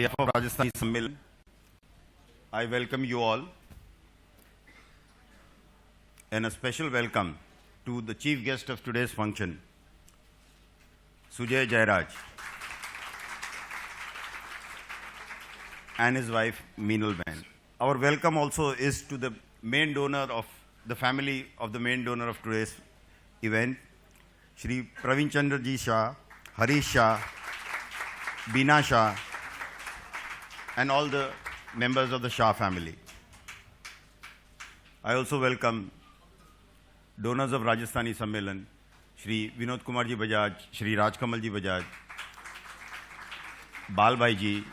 behalf of Rajasthani Sammelan, I welcome you all and a special welcome to the chief guest of today's function, Sujay Jairaj, and his wife Meenal Bain. Our welcome also is to the main donor of the family of the main donor of today's event, Shri Praveen Chandra Ji Shah, Harish Shah, Beena Shah, and all the members of the Shah family. I also welcome donors of Rajasthani Sammelan, Shri Vinod Kumar Ji Bajaj, Shri Rajkamal Ji Bajaj, Bal Bhai Ji,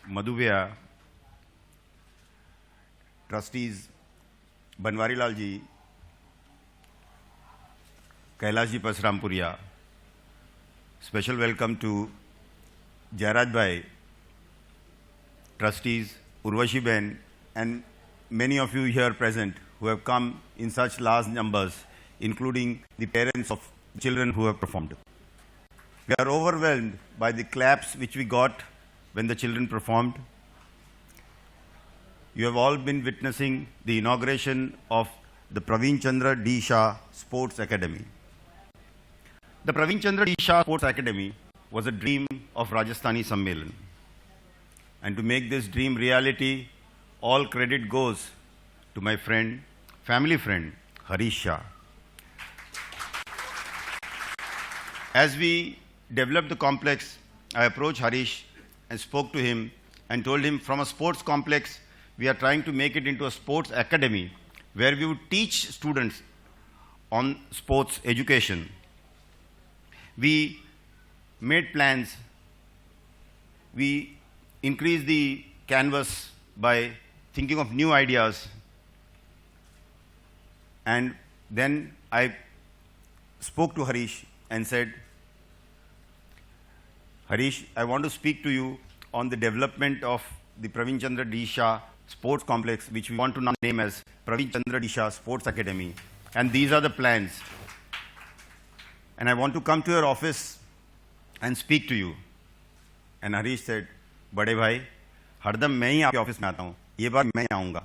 Madhuvya, trustees Banwari Lal Ji, Kailash Ji Pasrampuria. Special welcome to Jairaj Bhai, trustees Urvashi Ben, and many of you here present who have come in such large numbers, including the parents of children who have performed. We are overwhelmed by the claps which we got when the children performed. You have all been witnessing the inauguration of the Praveen Chandra D. Shah Sports Academy. The Praveen Chandra D. Shah Sports Academy was a dream of Rajasthani Sammelan. And to make this dream reality, all credit goes to my friend, family friend, Harish Shah. As we developed the complex, I approached Harish and spoke to him and told him from a sports complex, we are trying to make it into a sports academy where we would teach students on sports education. We made plans. We increased the canvas by thinking of new ideas. And then I spoke to Harish and said, Harish, I want to speak to you on the development of the Praveen Chandra D. Shah Sports Complex, which we want to now name as Praveen Chandra D. Shah Sports Academy. And these are the plans. And I want to come to your office and speak to you. And Harish said, Bade bhai, hardam main hi aapke office mein aata hu. Ye baar main aaunga.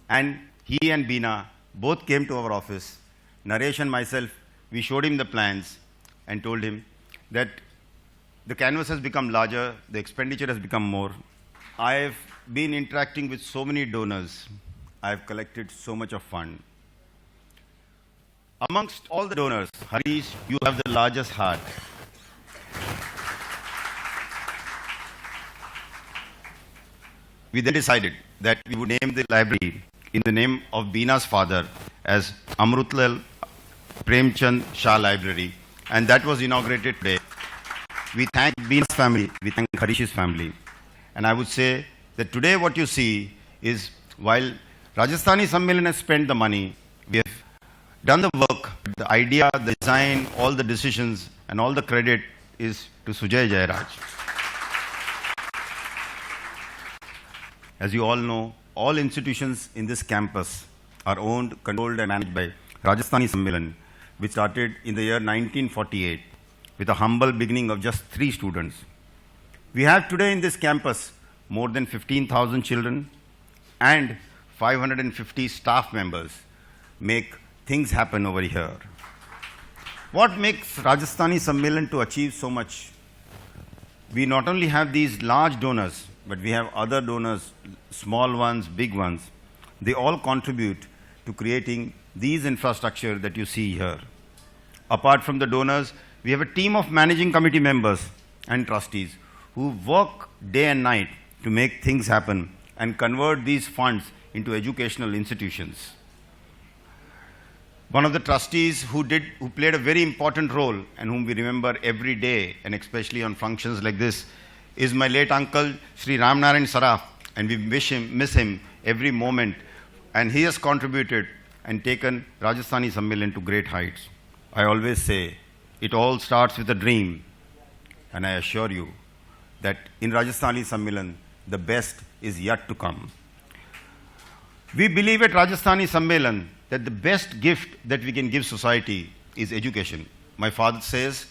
And he and Beena both came to our office. Naresh and myself, we showed him the plans and told him that the canvas has become larger, the expenditure has become more. I have been interacting with so many donors. I have collected so much of fund. Amongst all the donors, Harish, you have the largest heart. We then decided that we would name the library in the name of Beena's father as Amrutlal Premchand Shah Library, and that was inaugurated today. We thank Beena's family, we thank Harish's family. And I would say that today what you see is while Rajasthani Sammelan has spent the money, we have done the work, the idea, the design, all the decisions, and all the credit is to Sujay Jairaj. As you all know, all institutions in this campus are owned, controlled, and managed by Rajasthani Sammelan, which started in the year 1948 with a humble beginning of just 3 students. We have today in this campus more than 15,000 children and 550 staff members make things happen over here. What makes Rajasthani Sammelan to achieve so much? We not only have these large donors, but we have other donors, small ones, big ones. They all contribute to creating these infrastructure that you see here. Apart from the donors, we have a team of managing committee members and trustees who work day and night to make things happen and convert these funds into educational institutions. One of the trustees who played a very important role and whom we remember every day and especially on functions like this is my late uncle, Sri Ramnarayan Saraf, and we miss him every moment. And he has contributed and taken Rajasthani Sammelan to great heights. I always say, it all starts with a dream. And I assure you that in Rajasthani Sammelan, the best is yet to come. We believe at Rajasthani Sammelan that the best gift that we can give society is education. My father says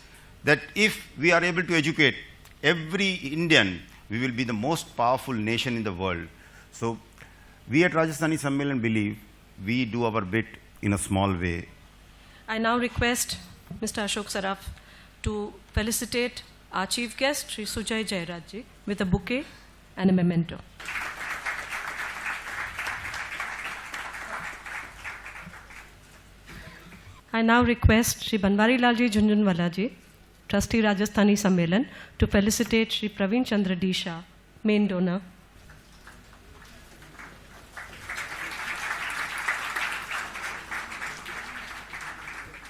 that if we are able to educate every Indian we will be the most powerful nation in the world. So we at Rajasthani Sammelan believe we do our bit in a small way. I now request Mr. Ashok Saraf to felicitate our chief guest, Sri Sujay Jairaj ji, with a bouquet and a memento. I now request Sri Banwari Lalji Jhunjhunwala ji, Trustee Rajasthani Sammelan, to felicitate Sri Praveen Chandra D. Shah, main donor.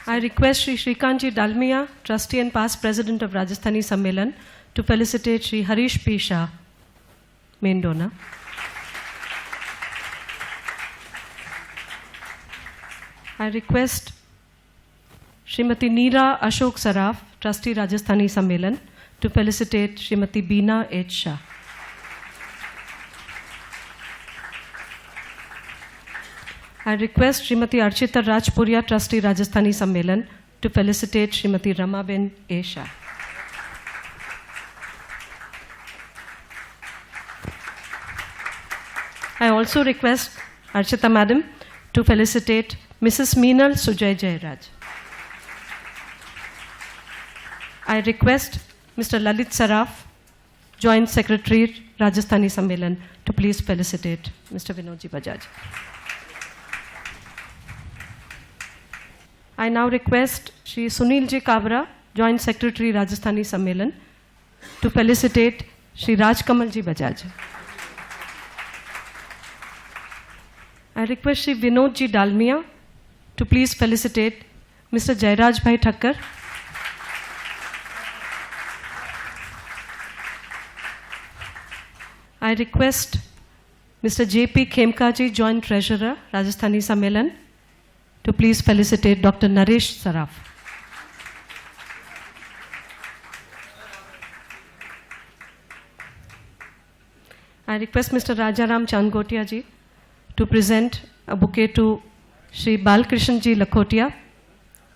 I request Sri Shrikantji Dalmia, Trustee and past President of Rajasthani Sammelan, to felicitate Sri Harish P. Shah, main donor. I request Srimati Neera Ashok Saraf, Trustee Rajasthani Sammelan, to felicitate Srimati Beena H. Shah. I request Srimati Archita Rajpuria, Trustee Rajasthani Sammelan, to felicitate Srimati Ramaben A. Shah. I also request Archita Madam to felicitate Mrs. Meenal Sujay Jairaj. I request Mr. Lalit Saraf, Joint Secretary, Rajasthani Sammelan, to please felicitate Mr. Vinodji Bajaj. I now request Shri Sunilji Kabra, Joint Secretary, Rajasthani Sammelan, to felicitate Shri Rajkamalji Bajaj. I request Shri Vinodji Dalmia to please felicitate Mr. Jairaj Bhai Thakkar. I request Mr. J.P. Khemkaji, Joint Treasurer, Rajasthani Sammelan, to please felicitate Dr. Naresh Saraf. I request Mr. Rajaram Changotia ji to present a bouquet to Shri Balkrishan ji Lakhotia,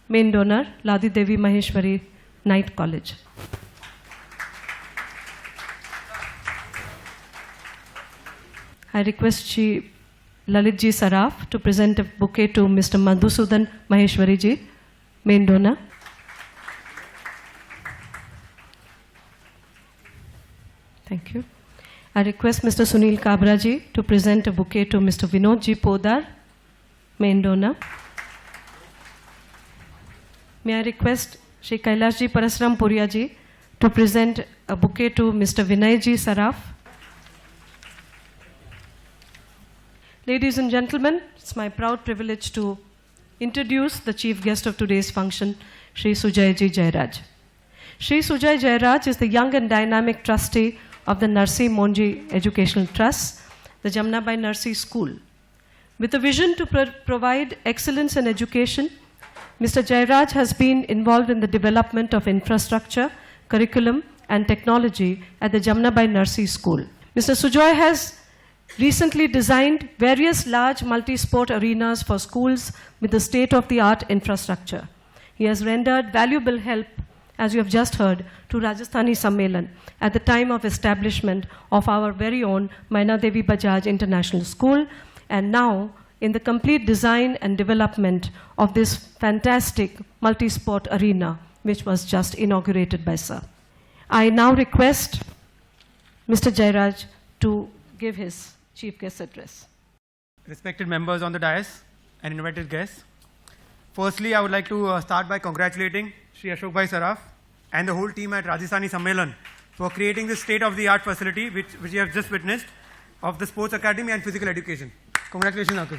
main donor, Ladi Devi Maheshwari Knight College. I request Shri Lalit ji Saraf to present a bouquet to Mr. Madhusudan Maheshwari ji, main donor. Thank you. I request Mr. Sunil Kabra ji to present a bouquet to Mr. Vinod ji Podar, main donor. May I request Shri Kailash ji Parasram Puria ji to present a bouquet to Mr. Vinay ji Saraf. Ladies and gentlemen, it's my proud privilege to introduce the chief guest of today's function, Shri Sujay ji Jairaj. Shri Sujay Jairaj is the young and dynamic trustee of the Narsi Monji Educational Trust, the Jamnabai Narsi School. With a vision to provide excellence in education, Mr. Jairaj has been involved in the development of infrastructure, curriculum, and technology at the Jamnabai Narsi School. Mr. Sujay has recently designed various large multi-sport arenas for schools with the state-of-the-art infrastructure. He has rendered valuable help, as you have just heard, to Rajasthani Sammelan at the time of establishment of our very own Maina Devi Bajaj International School, and now in the complete design and development of this fantastic multi-sport arena, which was just inaugurated by Sir. I now request Mr. Jairaj to give his chief guest address. Respected members on the dais and invited guests, firstly I would like to start by congratulating Shri Ashok Bhai Saraf and the whole team at Rajasthani Sammelan for creating this state-of-the-art facility which you have just witnessed of the Sports Academy and Physical Education. Congratulations, Uncle.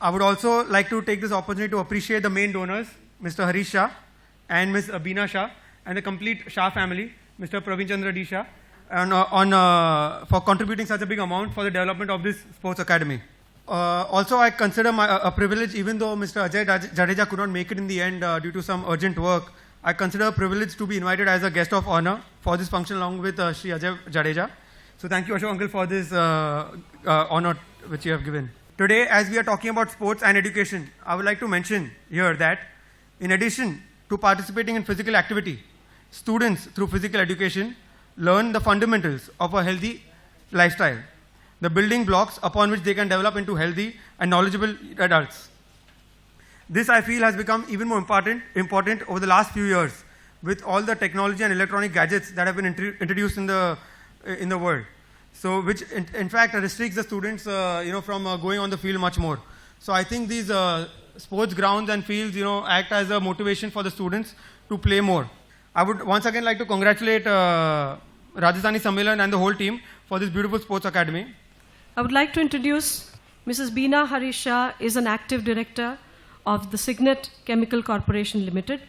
I would also like to take this opportunity to appreciate the main donors, Mr. Harish Shah and Ms. Beena Shah, and the complete Shah family, Mr. Praveen Chandra D. Shah, for contributing such a big amount for the development of this Sports Academy. Also, I consider a privilege, even though Mr. Ajay Jadeja could not make it in the end due to some urgent work, I consider a privilege to be invited as a guest of honor for this function along with Shri Ajay Jadeja. So thank you, Ashok Uncle, for this honor which you have given. Today, as we are talking about sports and education, I would like to mention here that in addition to participating in physical activity, students through physical education learn the fundamentals of a healthy lifestyle, the building blocks upon which they can develop into healthy and knowledgeable adults. This, I feel, has become even more important over the last few years with all the technology and electronic gadgets that have been introduced in the world. So, which in fact restricts the students, from going on the field much more. So, I think these sports grounds and fields, act as a motivation for the students to play more. I would once again like to congratulate Rajasthani Sammelan and the whole team for this beautiful sports academy. I would like to introduce Mrs. Beena Harisha is an active director of the Signet Chemical Corporation Limited.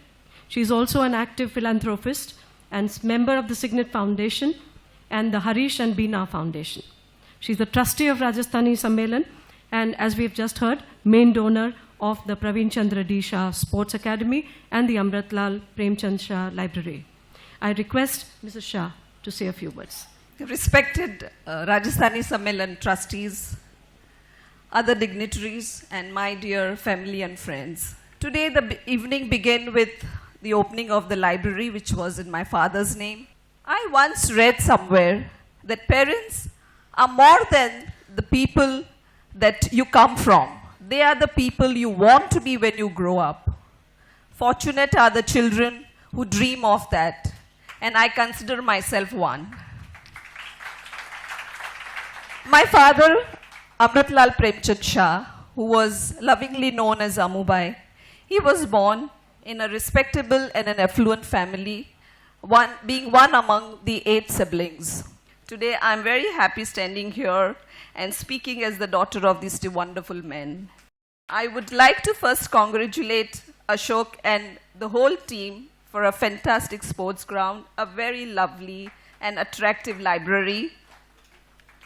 She is also an active philanthropist and member of the Signet Foundation and the Harish and Beena Foundation. She is the trustee of Rajasthani Sammelan and, as we have just heard, main donor of the Praveen Chandra D. Shah Sports Academy and the Amritlal Premchand Shah Library. I request Mrs. Shah to say a few words. Respected Rajasthani Sammelan trustees, other dignitaries, and my dear family and friends. Today the evening began with the opening of the library, which was in my father's name. I once read somewhere that parents are more than the people that you come from. They are the people you want to be when you grow up. Fortunate are the children who dream of that, and I consider myself one. My father, Amritlal Premchand Shah, who was lovingly known as Amubai, he was born in a respectable and an affluent family, being one among the 8 siblings. Today, I'm very happy standing here and speaking as the daughter of these 2 wonderful men. I would like to first congratulate Ashok and the whole team for a fantastic sports ground, a very lovely and attractive library.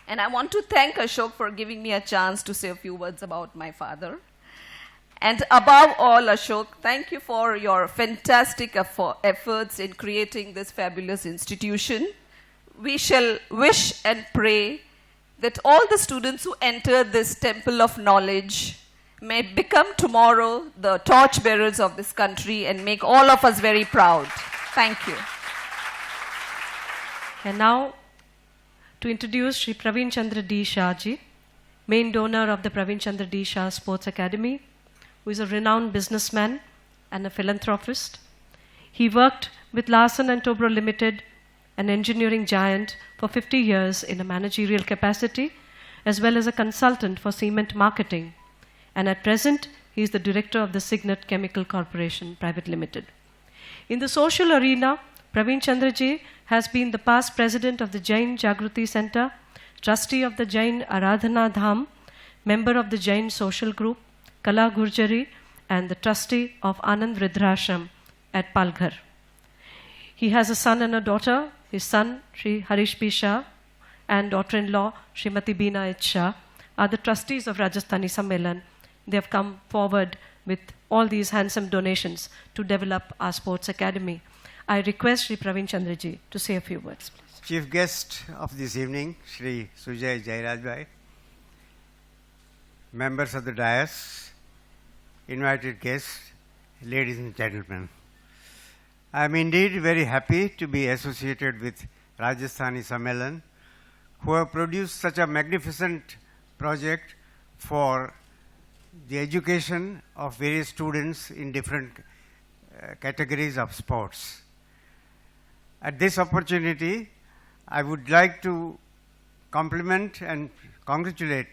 And I want to thank Ashok for giving me a chance to say a few words about my father. And above all, Ashok, thank you for your fantastic efforts in creating this fabulous institution. We shall wish and pray that all the students who enter this temple of knowledge may become tomorrow the torchbearers of this country and make all of us very proud. Thank you. And now, to introduce Shri Praveen Chandra D. Shah ji, main donor of the Praveen Chandra D. Shah Sports Academy, who is a renowned businessman and a philanthropist. He worked with Larsen & Toubro Limited, an engineering giant, for 50 years in a managerial capacity, as well as a consultant for cement marketing. And at present, he is the director of the Signet Chemical Corporation Private Limited. In the social arena, Praveen Chandra ji has been the past president of the Jain Jagruti Center, trustee of the Jain Aradhana Dham, member of the Jain Social Group, Kala Gurjari, and the trustee of Anand Vridhrashram at Palghar. He has a son and a daughter. His son, Sri Harish B. Shah, and daughter-in-law, Srimati Beena H. Shah, are the trustees of Rajasthani Sammelan. They have come forward with all these handsome donations to develop our sports academy. I request Sri Praveen Chandra ji to say a few words, please. Chief guest of this evening, Shri Sujay Jairaj Bhai, members of the dais, invited guests, ladies and gentlemen. I am indeed very happy to be associated with Rajasthani Sammelan, who have produced such a magnificent project for the education of various students in different categories of sports. At this opportunity, I would like to compliment and congratulate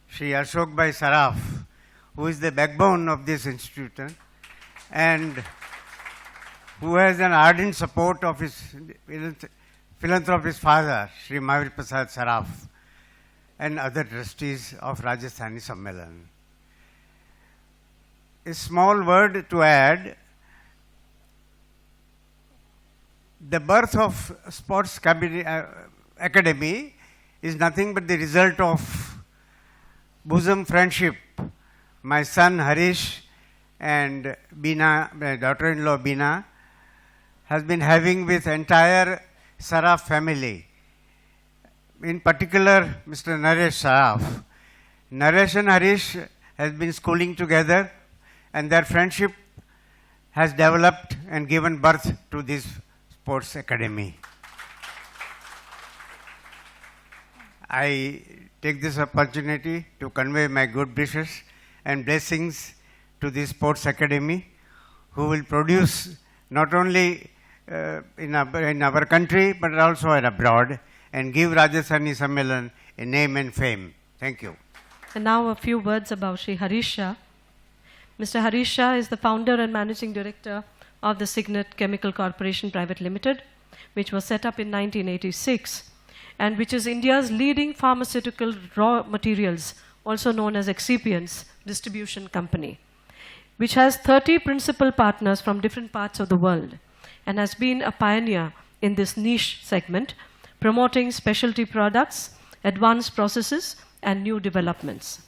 Shri Ashok Bhai Saraf, who is the backbone of this institution and who has an ardent support of his philanthropist father, Shri Mahavir Prasad Saraf, and other trustees of Rajasthani Sammelan. A small word to add: the birth of Sports Academy is nothing but the result of bosom friendship. My son Harish and Beena, my daughter-in-law Beena, has been having with entire Saraf family. In particular, Mr. Naresh Saraf. Naresh and Harish has been schooling together, and their friendship has developed and given birth to this Sports Academy. I take this opportunity to convey my good wishes and blessings to the Sports Academy, who will produce not only in our country but also abroad and give Rajasthani Sammelan a name and fame. Thank you. And now a few words about Shri Harish Shah. Mr. Harish Shah is the founder and managing director of the Signet Chemical Corporation Private Limited, which was set up in 1986 and which is India's leading pharmaceutical raw materials, also known as excipients, distribution company, which has 30 principal partners from different parts of the world and has been a pioneer in this niche segment, promoting specialty products, advanced processes, and new developments.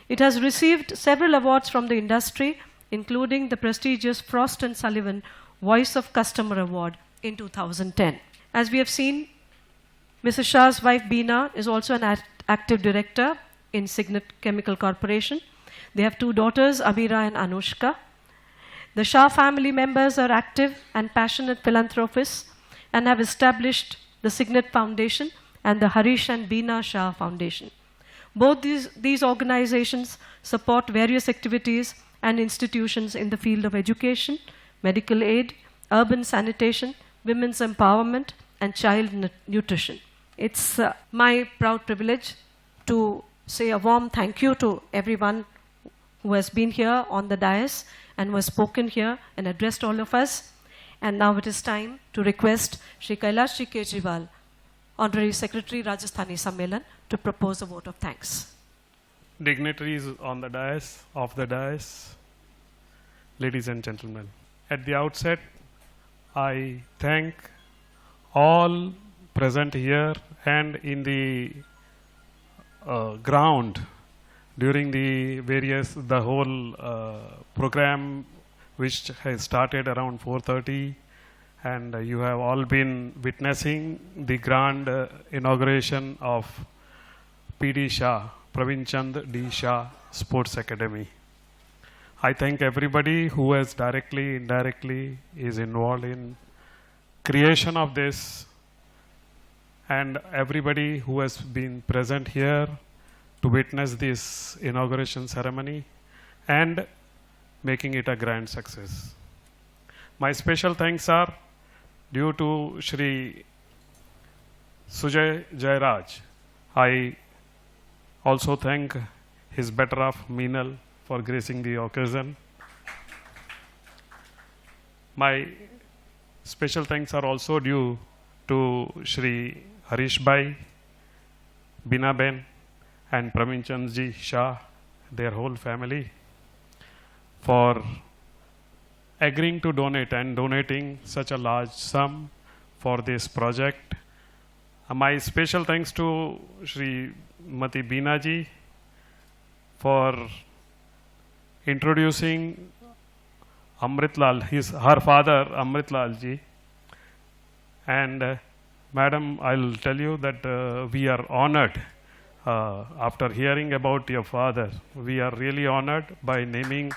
It has received several awards from the industry, including the prestigious Frost & Sullivan Voice of Customer Award in 2010. As we have seen, Mrs. Shah's wife Beena is also an active director in Signet Chemical Corporation. They have two daughters, Amira and Anushka. The Shah family members are active and passionate philanthropists and have established the Signet Foundation and the Harish and Beena Shah Foundation. Both these organizations support various activities and institutions in the field of education, medical aid, urban sanitation, women's empowerment, and child nutrition. It's my proud privilege to say a warm thank you to everyone who has been here on the dais and who has spoken here and addressed all of us. And now it is time to request Shri Kailash Ji Kejriwal, Honorary Secretary, Rajasthani Sammelan, to propose a vote of thanks. Dignitaries on the dais, off the dais, ladies and gentlemen. At the outset, I thank all present here and in the ground during the whole program which has started around 4:30, and you have all been witnessing the grand inauguration of P.D. Shah, Praveen Chand D. Shah Sports Academy. I thank everybody who has directly, indirectly is involved in creation of this, and everybody who has been present here to witness this inauguration ceremony and making it a grand success. My special thanks are due to Shri Sujay Jairaj. I also thank his better half Meenal for gracing the occasion. My special thanks are also due to Shri Harish Bhai, Beena Ben, and Praveen Chand Ji Shah, their whole family, for agreeing to donate and donating such a large sum for this project. My special thanks to Shri Mati Beena Ji for introducing Amrit Lal, her father Amrit Lal Ji. And Madam, I'll tell you that we are honored after hearing about your father. We are really honored by naming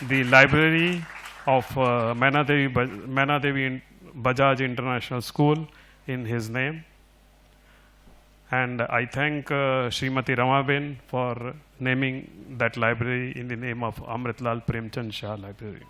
the library of Manadevi Bajaj International School in his name. And I thank Srimati Ramaben for naming that library in the name of Amritlal Premchand Shah Library.